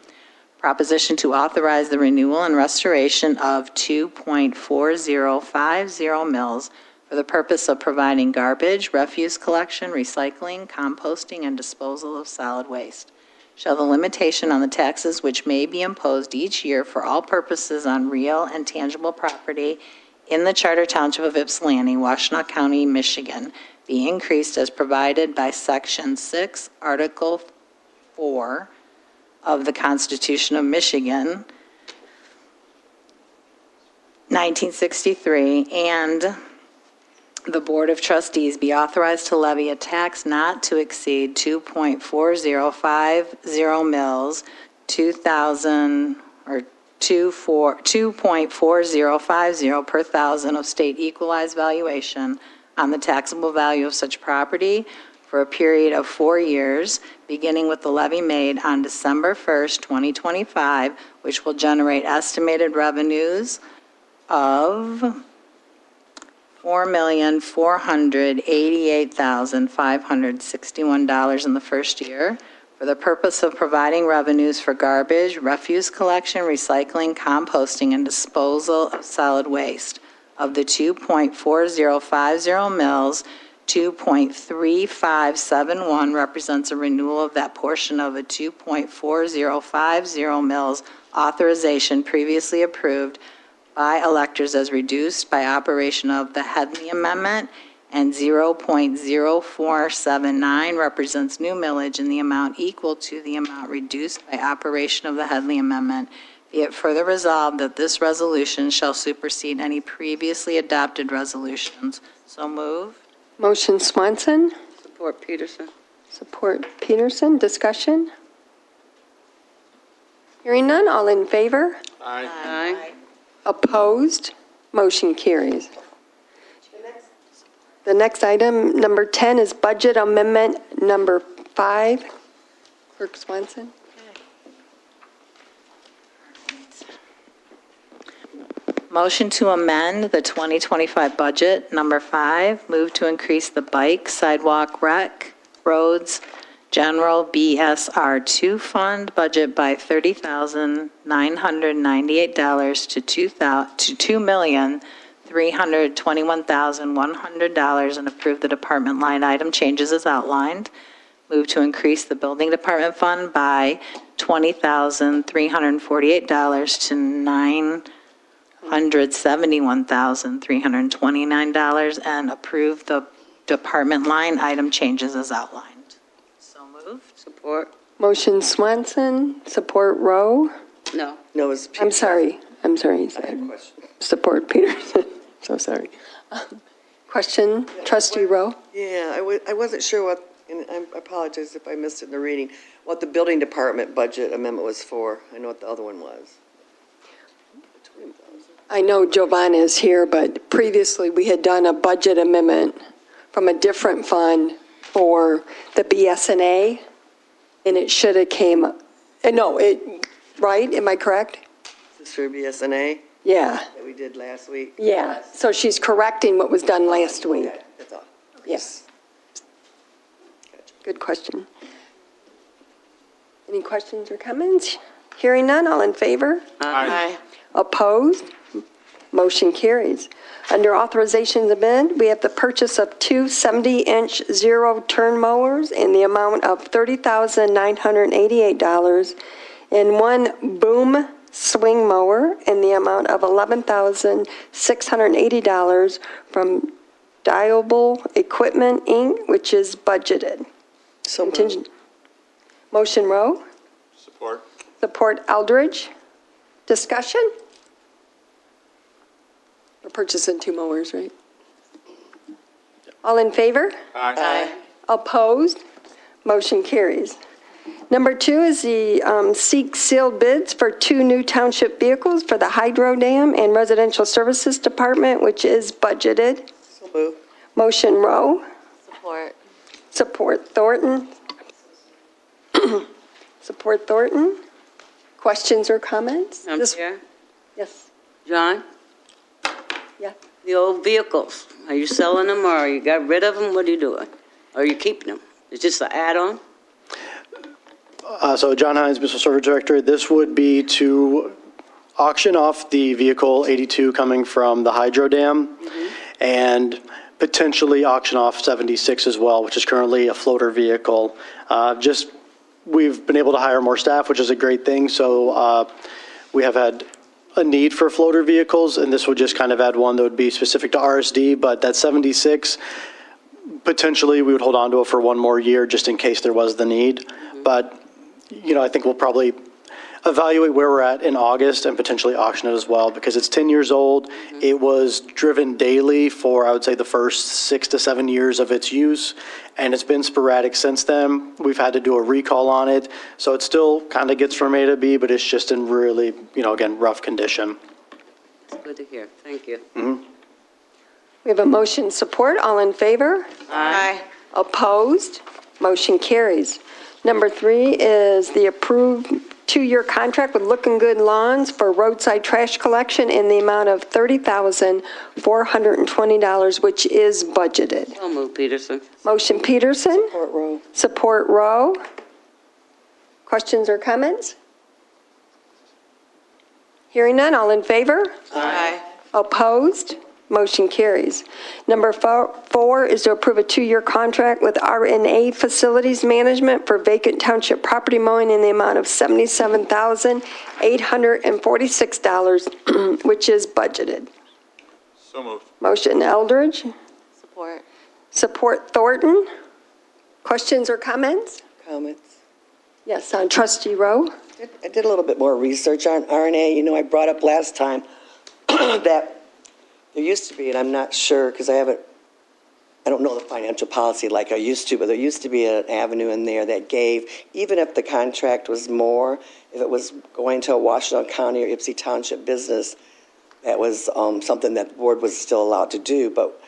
Speaker 5: Proposition to authorize the renewal and restoration of 2.4050 mills for the purpose of providing garbage, refuse collection, recycling, composting, and disposal of solid waste. Shall the limitation on the taxes which may be imposed each year for all purposes on real and tangible property in the Charter Township of Ypsilanti, Washtenaw County, Michigan, be increased as provided by Section 6, Article 4 of the Constitution of Michigan, 1963, and the Board of Trustees be authorized to levy a tax not to exceed 2.4050 mills, 2,000, or 2.4050 per thousand of state equalized valuation on the taxable value of such property for a period of 4 years, beginning with the levy made on December 1st, 2025, which will generate estimated revenues of $4,488,561 in the first year for the purpose of providing revenues for garbage, refuse collection, recycling, composting, and disposal of solid waste. Of the 2.4050 mills, 2.3571 represents a renewal of that portion of a 2.4050 mills authorization previously approved by electors as reduced by operation of the Headley Amendment, and 0.0479 represents new millage in the amount equal to the amount reduced by operation of the Headley Amendment. Be it further resolved that this resolution shall supersede any previously adopted resolutions. So move.
Speaker 2: Motion Swanson,
Speaker 3: Support Peterson.
Speaker 2: support Peterson. Discussion? Hearing none, all in favor?
Speaker 3: Aye.
Speaker 2: Opposed? Motion carries. The next item, number 10, is Budget Amendment Number 5. Clerk Swanson.
Speaker 5: Motion to amend the 2025 budget, number 5, move to increase the bike, sidewalk, rec, roads, general BSR 2 fund budget by $30,998 to $2,321,100 and approve the department line item changes as outlined. Move to increase the building department fund by $20,348 to $971,329 and approve the department line item changes as outlined. So moved.
Speaker 3: Support.
Speaker 2: Motion Swanson, support Rowe.
Speaker 3: No.
Speaker 4: No, it's.
Speaker 2: I'm sorry, you
Speaker 4: I had a
Speaker 2: said
Speaker 4: question.
Speaker 2: support Peterson. So sorry. Question, trustee Rowe?
Speaker 4: Yeah, I wasn't sure what, and I apologize if I missed it in the reading, what the building department budget amendment was for. I know what the other one was.
Speaker 2: I know Giovanna is here, but previously we had done a budget amendment from a different fund for the BSNA, and it should have came, right? Am I correct?
Speaker 4: This is for BSNA
Speaker 2: Yeah,
Speaker 4: that we did last week.
Speaker 2: yeah. So she's correcting what was done last week.
Speaker 4: Okay, that's all.
Speaker 2: Yes. Good question. Any questions or comments? Hearing none, all in favor?
Speaker 3: Aye.
Speaker 2: Opposed? Motion carries. Under authorizations and bid, we have the purchase of 2 70-inch zero-turn mowers in the amount of $30,988 and 1 boom swing mower in the amount of $11,680 from Diable Equipment, Inc., which is budgeted.
Speaker 4: So moved.
Speaker 2: Contingent- Motion Rowe,
Speaker 6: Support.
Speaker 2: support Eldridge. Discussion? We're purchasing 2 mowers, right? All in favor?
Speaker 6: Aye.
Speaker 2: Opposed? Motion carries. Number 2 is the seek sealed bids for 2 new township vehicles for the Hydro Dam and Residential Services Department, which is budgeted.
Speaker 4: So moved.
Speaker 2: Motion Rowe,
Speaker 5: Support.
Speaker 2: support Thornton. Support Thornton. Questions or comments?
Speaker 3: Madam Chair.
Speaker 2: Yes,
Speaker 3: John,
Speaker 2: yeah.
Speaker 3: the old vehicles, are you selling them or you got rid of them? What are you doing? Or are you keeping them? It's just an add-on?
Speaker 9: So John Hines, Municipal Service Director, this would be to auction off the vehicle 82 coming from the hydro dam and potentially auction off 76 as well, which is currently a floater vehicle. We've been able to hire more staff, which is a great thing. So we have had a need for floater vehicles, and this would just kind of add one that would be specific to RSD, but that 76, potentially we would hold on to it for one more year just in case there was the need. But, I think we'll probably evaluate where we're at in August and potentially auction it as well, because it's 10 years old. It was driven daily for, I would say, the first 6 to 7 years of its use, and it's been sporadic since then. We've had to do a recall on it, so it still kind of gets from A to B, but it's just in really, again, rough condition.
Speaker 3: It's good to hear. Thank you.
Speaker 2: We have a motion support. All in favor?
Speaker 3: Aye.
Speaker 2: Opposed? Motion carries. Number 3 is the approved 2-year contract with Looking Good Lawns for roadside trash collection in the amount of $30,420, which is budgeted.
Speaker 3: So moved, Peterson.
Speaker 2: Motion Peterson,
Speaker 4: Support Rowe.
Speaker 2: support Rowe. Questions or comments? Hearing none, all in favor?
Speaker 3: Aye.
Speaker 2: Opposed? Motion carries. Number 4 is to approve a 2-year contract with RNA Facilities Management for vacant township property mowing in the amount of $77,846, which is budgeted.
Speaker 6: So moved.
Speaker 2: Motion Eldridge,
Speaker 3: Support.
Speaker 2: support Thornton. Questions or comments?
Speaker 4: Comments?
Speaker 2: Yes, on Trustee Rowe.
Speaker 4: I did a little bit more research on RNA. I brought up last time that there used to be, and I'm not sure because I don't know the financial policy like I used to, but there used to be an avenue in there that gave, even if the contract was more, if it was going to a Washington County or Ypsi Township business, that was something that the board was still allowed to do. But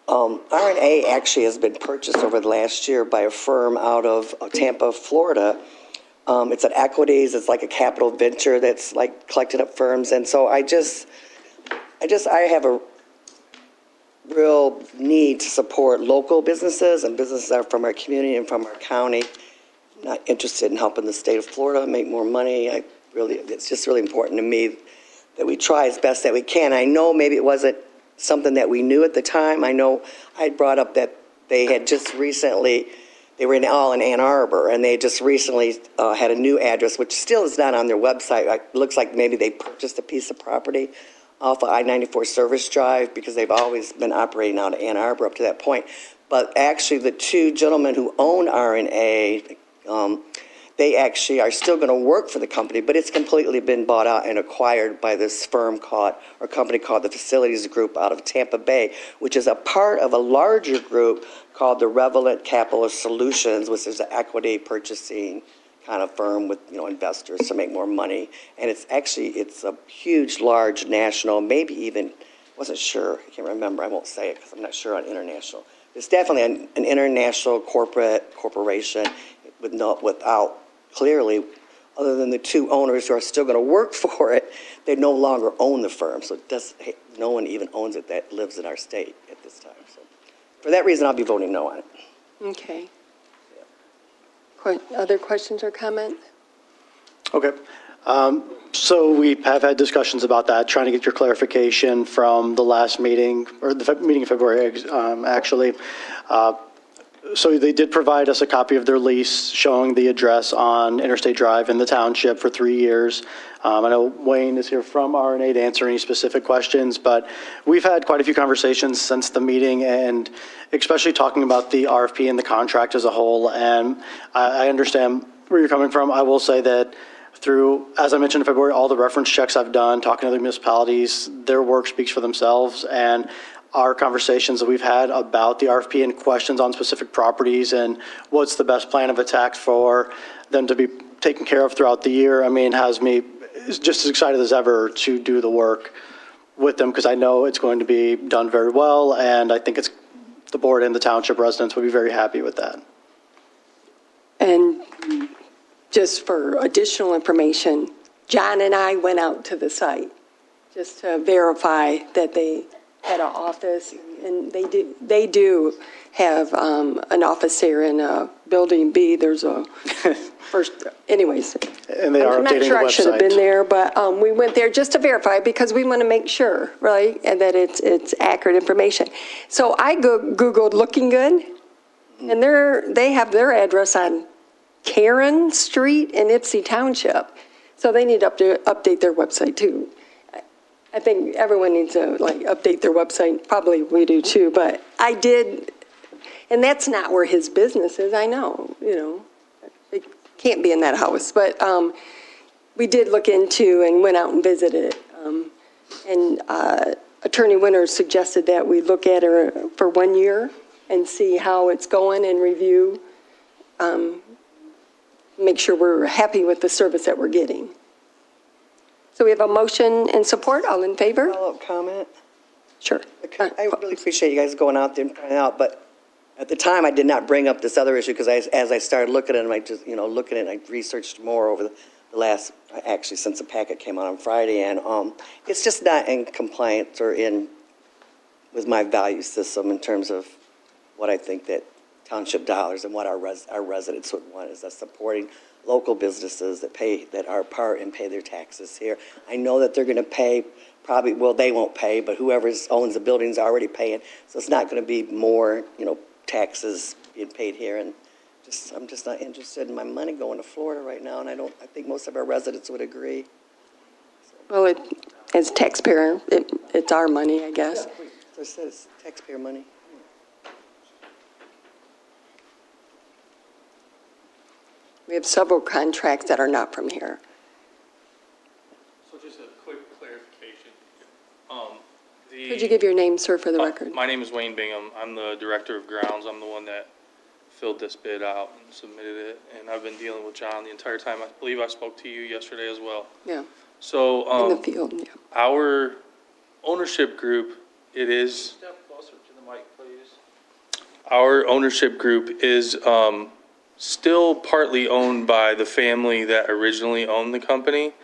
Speaker 4: RNA actually has been purchased over the last year by a firm out of Tampa, Florida. It's at Equities. It's like a capital venture that's like collecting up firms. And so I have a real need to support local businesses and businesses that are from our community and from our county. I'm not interested in helping the state of Florida make more money. It's just really important to me that we try as best that we can. I know maybe it wasn't something that we knew at the time. I know I had brought up that they had just recently, they were all in Ann Arbor, and they just recently had a new address, which still is not on their website. It looks like maybe they purchased a piece of property off of I-94 Service Drive because they've always been operating out of Ann Arbor up to that point. But actually, the 2 gentlemen who own RNA, they actually are still going to work for the company, but it's completely been bought out and acquired by this company called the Facilities Group out of Tampa Bay, which is a part of a larger group called the Revelant Capital Solutions, which is an equity purchasing kind of firm with investors to make more money. And it's a huge, large national, maybe even, wasn't sure, I can't remember, I won't say it because I'm not sure on international. It's definitely an international corporation without clearly, other than the 2 owners who are still going to work for it, they no longer own the firm. So no one even owns it that lives in our state at this time. So for that reason, I'll be voting no on it.
Speaker 2: Okay. Other questions or comments?
Speaker 9: Okay. So we have had discussions about that, trying to get your clarification from the last meeting, or the meeting in February, actually. So they did provide us a copy of their lease showing the address on Interstate Drive in the township for 3 years. I know Wayne is here from RNA to answer any specific questions, but we've had quite a few conversations since the meeting, and especially talking about the RFP and the contract as a whole. And I understand where you're coming from. I will say that through, as I mentioned in February, all the reference checks I've done, talking to other municipalities, their work speaks for themselves. And our conversations that we've had about the RFP and questions on specific properties and what's the best plan of attack for them to be taken care of throughout the year, has me just as excited as ever to do the work with them, because I know it's going to be done very well, and I think the board and the township residents will be very happy with that.
Speaker 2: And just for additional information, John and I went out to the site just to verify that they had an office And they do have an office here in Building B. There's a first, anyways.
Speaker 9: And they are
Speaker 2: I'm not
Speaker 9: updating
Speaker 2: sure
Speaker 9: the
Speaker 2: I should have
Speaker 9: website.
Speaker 2: been there, but we went there just to verify because we want to make sure, right, and that it's accurate information. So I Googled Looking Good, and they have their address on Karen Street in Ypsi Township. So they need to update their website too. I think everyone needs to update their website. Probably we do too, but I did, and that's not where his business is. I know, it can't be in that house, but we did look into and went out and visited. And Attorney Winters suggested that we look at her for 1 year and see how it's going and review, make sure we're happy with the service that we're getting. So we have a motion and support. All in favor?
Speaker 4: Follow-up comment?
Speaker 2: Sure.
Speaker 4: I really appreciate you guys going out there and finding out, but at the time, I did not bring up this other issue because as I started looking at them, I just, looking at it, I researched more over the last, actually, since the packet came out on Friday, and it's just not in compliance or with my value system in terms of what I think that township dollars and what our residents would want is us supporting local businesses that are part and pay their taxes here. I know that they're going to pay probably, well, they won't pay, but whoever owns the building's already paying, so it's not going to be more, taxes being paid here, and I'm just not interested in my money going to Florida right now, and I think most of our residents would agree.
Speaker 2: Well, as taxpayer, it's our money, I guess.
Speaker 4: Yeah, so it says taxpayer money.
Speaker 2: We have several contracts that are not from here.
Speaker 11: So just a quick clarification.
Speaker 2: Could you give your name, sir, for the record?
Speaker 11: My name is Wayne Bingham. I'm the Director of Grounds. I'm the one that filled this bid out and submitted it, and I've been dealing with John the entire time. I believe I spoke to you yesterday as well.
Speaker 2: Yeah,
Speaker 11: So,
Speaker 2: in the field, yeah.
Speaker 11: our ownership group, it is. Step closer to the mic, please. Our ownership group is, still partly owned by the family that originally owned the company.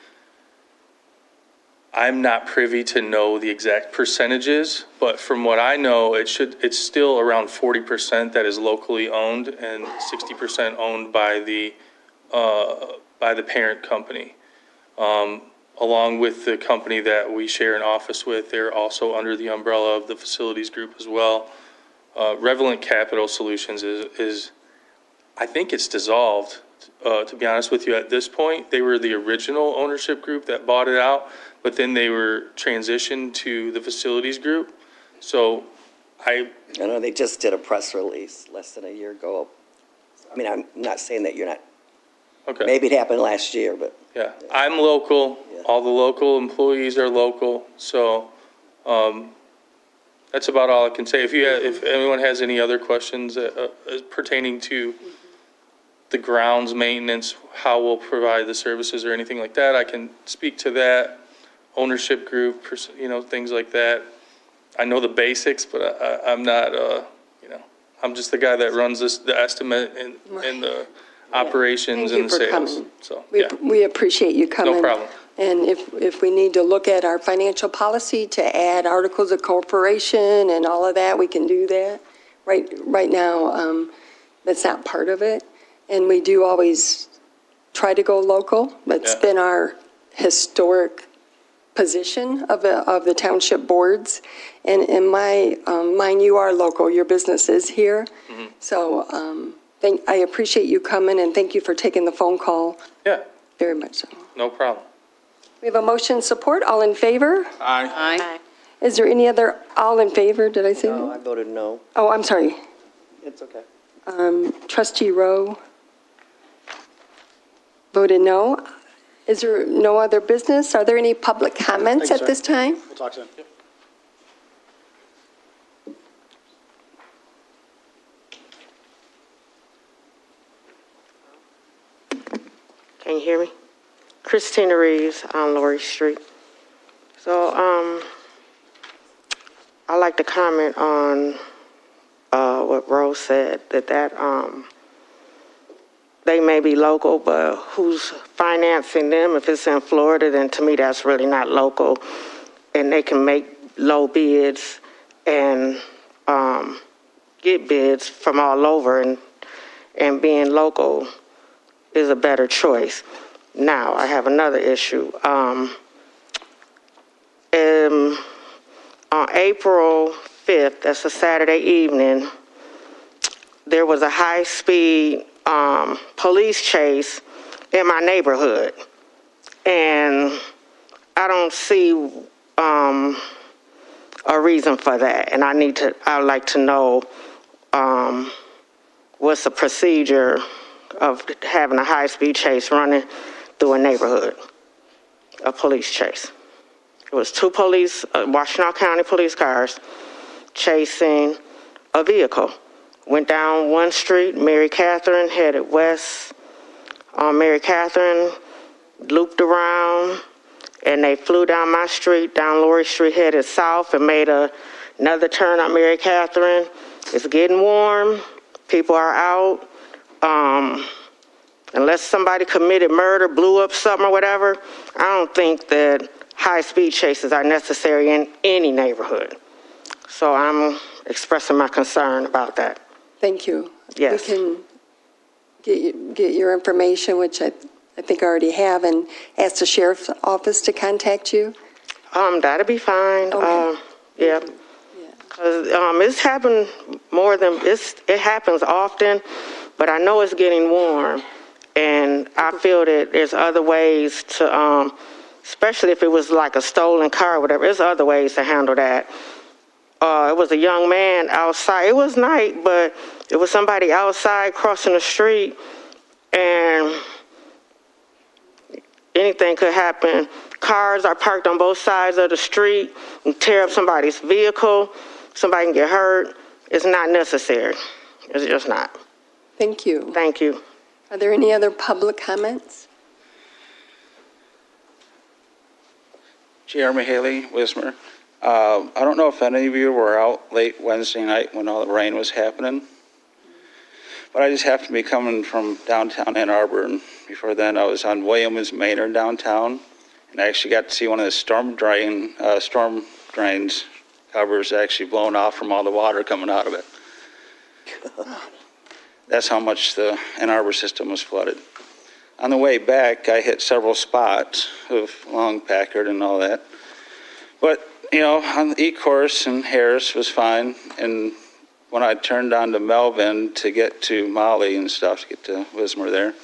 Speaker 11: I'm not privy to know the exact percentages, but from what I know, it's still around 40% that is locally owned and 60% owned by the parent company. Along with the company that we share an office with, they're also under the umbrella of the facilities group as well. Revelant Capital Solutions is I think it's dissolved, to be honest with you, at this point. They were the original ownership group that bought it out, but then they were transitioned to the facilities group. So I
Speaker 4: know they just did a press release less than a year ago. I mean, I'm not saying that you're not,
Speaker 11: okay.
Speaker 4: maybe it happened last year, but.
Speaker 11: Yeah, I'm local.
Speaker 4: Yeah.
Speaker 11: All the local employees are local. So that's about all I can say. If anyone has any other questions pertaining to the grounds maintenance, how we'll provide the services or anything like that, I can speak to that. Ownership group, things like that. I know the basics, but I'm not, I'm just the guy that runs the estimate and the operations and the sales.
Speaker 2: Thank you for coming.
Speaker 11: So, yeah,
Speaker 2: We appreciate you coming.
Speaker 11: no problem.
Speaker 2: And if we need to look at our financial policy to add articles of corporation and all of that, we can do that. Right now, that's not part of it. And we do always try to go local. That's
Speaker 11: Yeah.
Speaker 2: been our historic position of the township boards. And in my mind, you are local. Your business is here.
Speaker 11: Mm-hmm.
Speaker 2: So I appreciate you coming, and thank you for taking the phone call.
Speaker 11: Yeah,
Speaker 2: Very much so.
Speaker 11: no problem.
Speaker 2: We have a motion support. All in favor?
Speaker 6: Aye.
Speaker 3: Aye.
Speaker 2: Is there any other, all in favor? Did I say
Speaker 4: No,
Speaker 2: that?
Speaker 4: I voted no.
Speaker 2: Oh, I'm sorry.
Speaker 4: It's okay.
Speaker 2: Trustee Rowe voted no. Is there no other business? Are there any public comments
Speaker 9: Thank you,
Speaker 2: at this
Speaker 9: sir.
Speaker 2: time?
Speaker 9: We'll talk soon.
Speaker 12: Can you hear me? Christina Reeves on Laurie Street. So, I'd like to comment on what Rose said, that they may be local, but who's financing them? If it's in Florida, then to me, that's really not local. And they can make low bids and get bids from all over, and being local is a better choice. Now, I have another issue. On April 5th, that's a Saturday evening, there was a high-speed police chase in my neighborhood. And I don't see a reason for that. And I'd like to know what's the procedure of having a high-speed chase running through a neighborhood, a police chase. It was two police, Washington County police cars chasing a vehicle. Went down one street, Mary Catherine, headed west on Mary Catherine, looped around, and they flew down my street, down Laurie Street, headed south, and made another turn on Mary Catherine. It's getting warm. People are out. Unless somebody committed murder, blew up something or whatever, I don't think that high-speed chases are necessary in any neighborhood. So I'm expressing my concern about that.
Speaker 2: Thank you.
Speaker 12: Yes.
Speaker 2: We can get your information, which I think I already have, and ask the sheriff's office to contact you.
Speaker 12: That'll be fine.
Speaker 2: Okay.
Speaker 12: Yeah. Cause it's happened it happens often, but I know it's getting warm, and I feel that there's other ways to, especially if it was like a stolen car or whatever, there's other ways to handle that. It was a young man outside. It was night, but it was somebody outside crossing the street, and anything could happen. Cars are parked on both sides of the street and tear up somebody's vehicle. Somebody can get hurt. It's not necessary. It's just not.
Speaker 2: Thank you.
Speaker 12: Thank you.
Speaker 2: Are there any other public comments?
Speaker 13: Jeremy Haley, Wismer. I don't know if any of you were out late Wednesday night when all the rain was happening, but I just happened to be coming from downtown Ann Arbor, and before then I was on Williams Manor downtown, and I actually got to see one of the storm drains covers actually blown off from all the water coming out of it. That's how much the Ann Arbor system was flooded. On the way back, I hit several spots of Long Packard and all that. But, you know, on the E-course and Harris was fine. And when I turned onto Melvin to get to Molly and stuff, to get to Wismer there,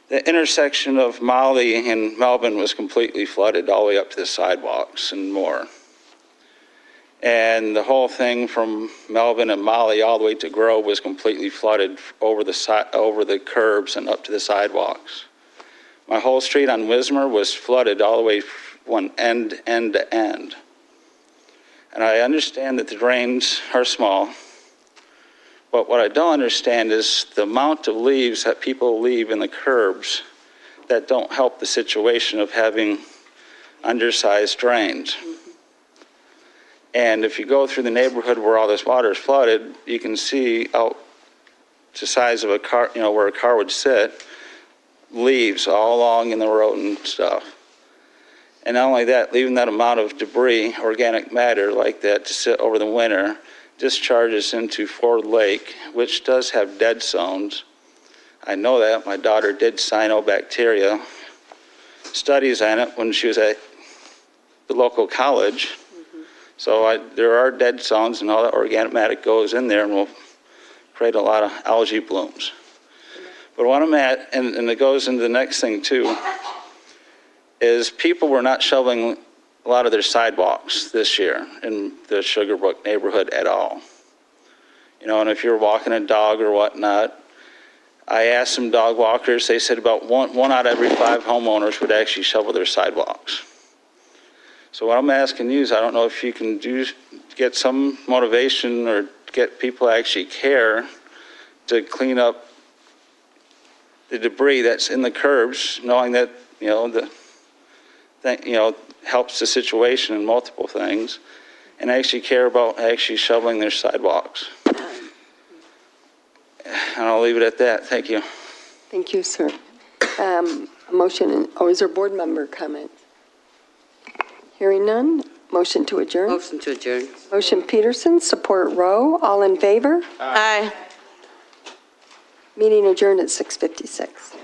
Speaker 13: the intersection of Molly and Melvin was completely flooded all the way up to the sidewalks and more. And the whole thing from Melvin and Molly all the way to Grove was completely flooded over the curbs and up to the sidewalks. My whole street on Wismer was flooded all the way from end to end. And I understand that the drains are small, but what I don't understand is the amount of leaves that people leave in the curbs that don't help the situation of having undersized drains. And if you go through the neighborhood where all this water is flooded, you can see out to the size of a car, you know, where a car would sit, leaves all along in the road and stuff. And not only that, leaving that amount of debris, organic matter like that to sit over the winter, discharges into Ford Lake, which does have dead zones. I know that. My daughter did cyanobacteria studies on it when she was at the local college. So there are dead zones, and all that organic matter goes in there and will create a lot of algae blooms. But what I'm at, and it goes into the next thing too, is people were not shoveling a lot of their sidewalks this year in the Sugarbrook neighborhood at all. You know, and if you're walking a dog or whatnot, I asked some dog walkers, they said about one out of every 5 homeowners would actually shovel their sidewalks. So what I'm asking you is, I don't know if you can get some motivation or get people to actually care to clean up the debris that's in the curbs, knowing that, you know, helps the situation in multiple things, and actually care about actually shoveling their sidewalks. And I'll leave it at that. Thank you.
Speaker 2: Thank you, sir. A motion, or is there board member comment? Hearing none, Motion to adjourn.
Speaker 3: Motion to adjourn.
Speaker 2: Motion Peterson, support Rowe. All in favor?
Speaker 3: Aye.
Speaker 2: Meeting adjourned at 6:56.